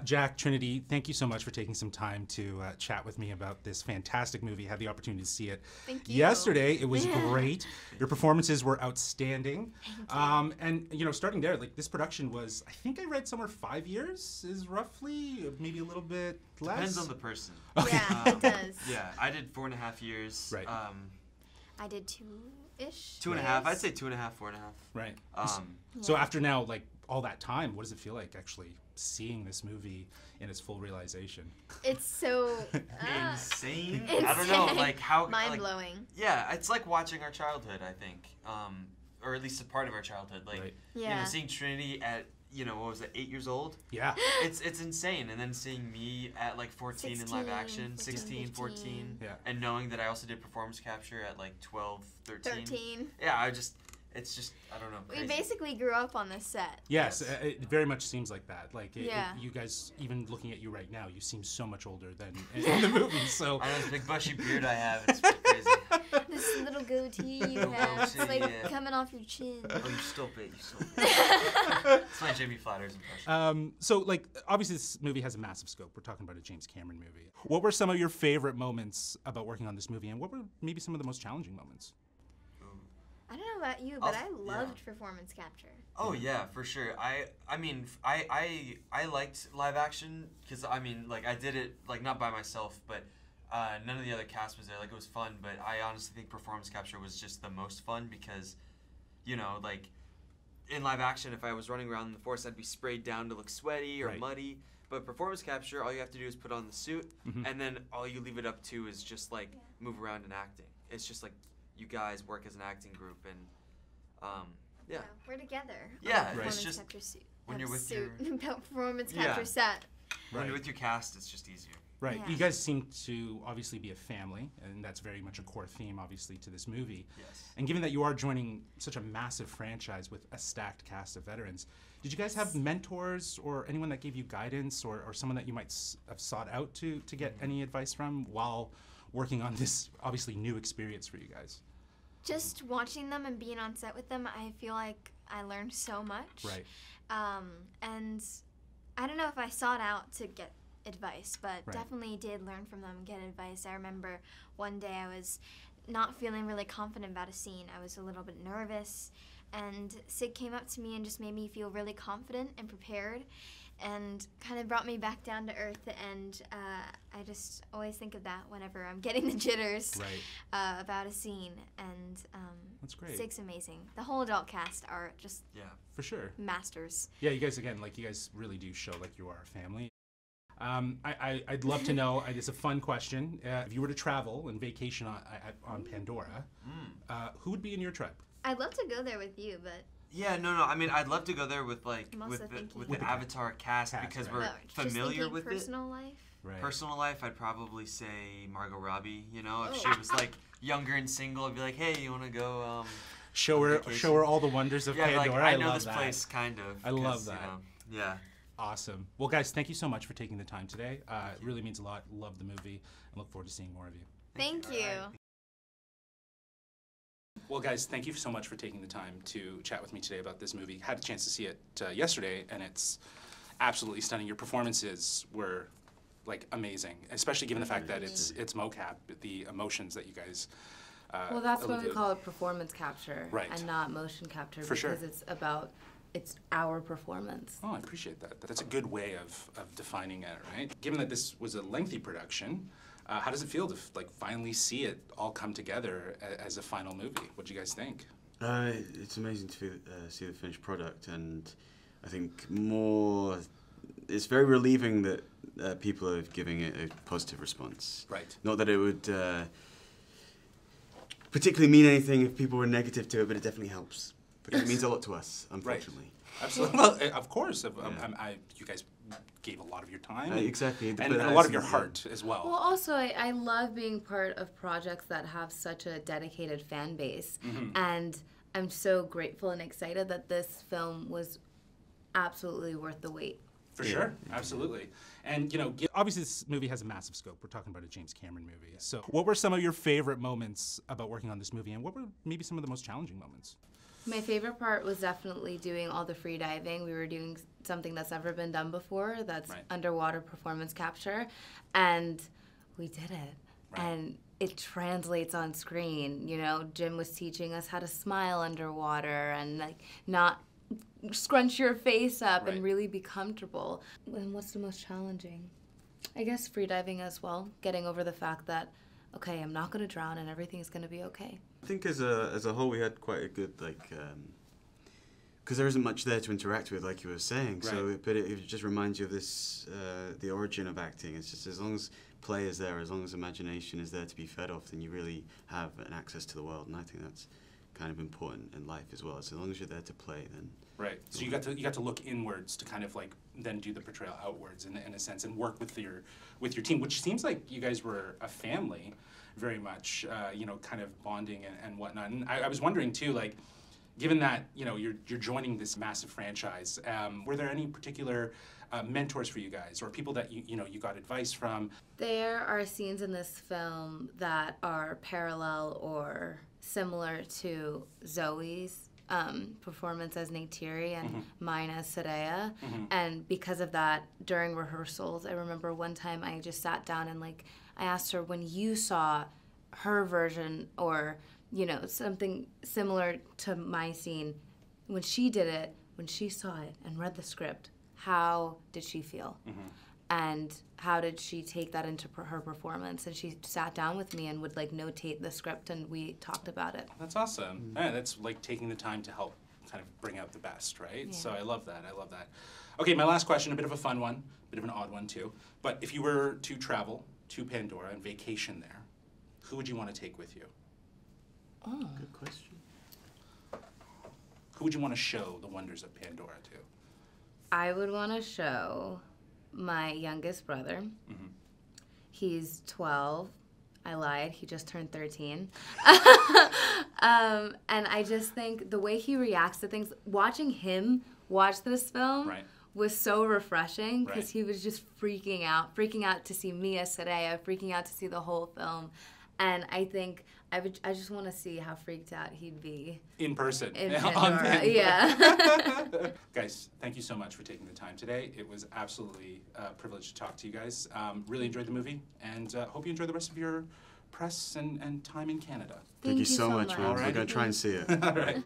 Jack, Trinity, thank you so much for taking some time to chat with me about this fantastic movie. I had the opportunity to see it yesterday. It was great. Your performances were outstanding. And, you know, starting there, like, this production was, I think I read somewhere 5 years is roughly, maybe a little bit less. Depends on the person. Okay. Yeah, it does. Yeah, I did 4.5 years. Right. I did 2-ish. 2.5. I'd say 2.5, 4.5. Right. Yeah. So after now, like, all that time, what does it feel like actually seeing this movie in its full realization? It's so insane. I don't know, like how mind-blowing. Like, yeah, it's like watching our childhood, I think, or at least a part of our childhood. Like, right. you know, seeing Trinity at, you know, what was it, 8 years old? Yeah. It's insane. And then seeing me at like 14 in live action, 16, 14, yeah. And knowing that I also did performance capture at like 12, 13. 13. Yeah, it's just, I don't know, crazy. We basically grew up on this set. Yes, it very much seems like that. Like, you guys, even looking at you right now, you seem so much older than in the movie. So I know this big bushy beard I have, it's pretty crazy. This little goatee you have, it's like coming off your chin. Oh, you stole it, you stole it. It's my Jamie Flatters impression. So, like, obviously this movie has a massive scope. We're talking about a James Cameron movie. What were some of your favorite moments about working on this movie, and what were maybe some of the most challenging moments? I don't know about you, but I loved performance capture. Oh yeah, for sure. I mean, I liked live action because I mean, like I did it like not by myself, but none of the other cast was there. Like it was fun, but I honestly think performance capture was just the most fun because, you know, like in live action, if I was running around in the forest, I'd be sprayed down to look sweaty or muddy. But performance capture, all you have to do is put on the suit, and then all you leave it up to is just like move around and acting. It's just like you guys work as an acting group, and yeah, we're together. Yeah, it's just when you're with your performance capture set. When you're with your cast, it's just easier. Right. Yeah. You guys seem to obviously be a family, and that's very much a core theme, obviously, to this movie. Yes. And given that you are joining such a massive franchise with a stacked cast of veterans, did you guys have mentors or anyone that gave you guidance or someone that you might have sought out to get any advice from while working on this obviously new experience for you guys? Just watching them and being on set with them, I feel like I learned so much. Right. And I don't know if I sought out to get advice, but definitely did learn from them, get advice. I remember one day I was not feeling really confident about a scene. I was a little bit nervous, and Sid came up to me and just made me feel really confident and prepared, and kind of brought me back down to earth. And I just always think of that whenever I'm getting the jitters about a scene. And that's great. Sid's amazing. The whole adult cast are just for sure masters. Yeah, you guys, again, like, you guys really do show like you are a family. I'd love to know, it's a fun question, if you were to travel and vacation on Pandora, who would be in your tribe? I'd love to go there with you, but... Yeah, no, I mean, I'd love to go there with, like, with the Avatar cast because we're familiar with personal life? Right. Personal life, I'd probably say Margot Robbie, you know? If she was, like, younger and single, I'd be like, hey, you want to go, show her all the love Pandora. Like, I know this place, kind of. I love that. You know, yeah. Awesome. Well, guys, thank you so much for taking the time today. It really means a lot. Love the movie, and look forward to seeing more of you. Thank you. Well, guys, thank you so much for taking the time to chat with me today about this movie. Had a chance to see it yesterday, and it's absolutely stunning. Your performances were, like, amazing, especially given the fact that it's mocap, the emotions that you guys well, that's why we call it performance capture and not motion capture, because it's our performance. Oh, I appreciate that. That's a good way of defining it, right? Given that this was a lengthy production, how does it feel to finally see it all come together as a final movie? What do you guys think? It's amazing to see the finished product, and I think it's very relieving that people are giving it a positive response. Right. Not that it would particularly mean anything if people were negative to it, but it definitely helps. Because it means a lot to us, unfortunately. Right. Absolutely. Well, of course. You guys gave a lot of your time. Exactly. And a lot of your heart as well. Well, also, I love being part of projects that have such a dedicated fan base. And I'm so grateful and excited that this film was absolutely worth the wait. For sure. Absolutely. And, you know, obviously this movie has a massive scope. We're talking about a James Cameron movie. So what were some of your favorite moments about working on this movie, and what were maybe some of the most challenging moments? My favorite part was definitely doing all the free diving. We were doing something that's never been done before. That's underwater performance capture, and we did it. Right. And it translates on screen. You know, Jim was teaching us how to smile underwater and like not scrunch your face up and really be comfortable. And what's the most challenging? I guess freediving as well. Getting over the fact that, okay, I'm not going to drown and everything's going to be okay. I think as a whole we had quite a good because there isn't much there to interact with, like you were saying. Right. So, but it just reminds you of this the origin of acting. It's just as long as play is there, as long as imagination is there to be fed off, then you really have an access to the world. And I think that's kind of important in life as well. So as long as you're there to play, then right. So you got to look inwards to kind of like then do the portrayal outwards in a sense and work with your team, which seems like you guys were a family, very much. Kind of bonding and whatnot. And I was wondering too, like, given that you're joining this massive franchise, were there any particular mentors for you guys or people that you got advice from? There are scenes in this film that are parallel or similar to Zoe's performance as Neytiri and mine as Soraya. And because of that, during rehearsals, I remember one time I just sat down and like I asked her, when you saw her version or something similar to my scene, when she did it, when she saw it and read the script, how did she feel? And how did she take that into her performance? And she sat down with me and would like notate the script and we talked about it. That's awesome. Yeah, that's like taking the time to help kind of bring out the best, right? Yeah. So I love that. Okay, my last question, a bit of a fun one, a bit of an odd one too. But if you were to travel to Pandora and vacation there, who would you want to take with you? Oh, good question. Who would you want to show the wonders of Pandora to? I would want to show my youngest brother. He's 12. I lied. He just turned 13. And I just think the way he reacts to things, watching him watch this film was so refreshing because he was just freaking out to see me as Soraya, freaking out to see the whole film. And I think I just want to see how freaked out he'd be. In person. In Pandora, yeah. Guys, thank you so much for taking the time today. It was absolutely a privilege to talk to you guys. Really enjoyed the movie, and hope you enjoy the rest of your press and time in Canada. Thank you so much, man. Right. We're going to try and see it. All right.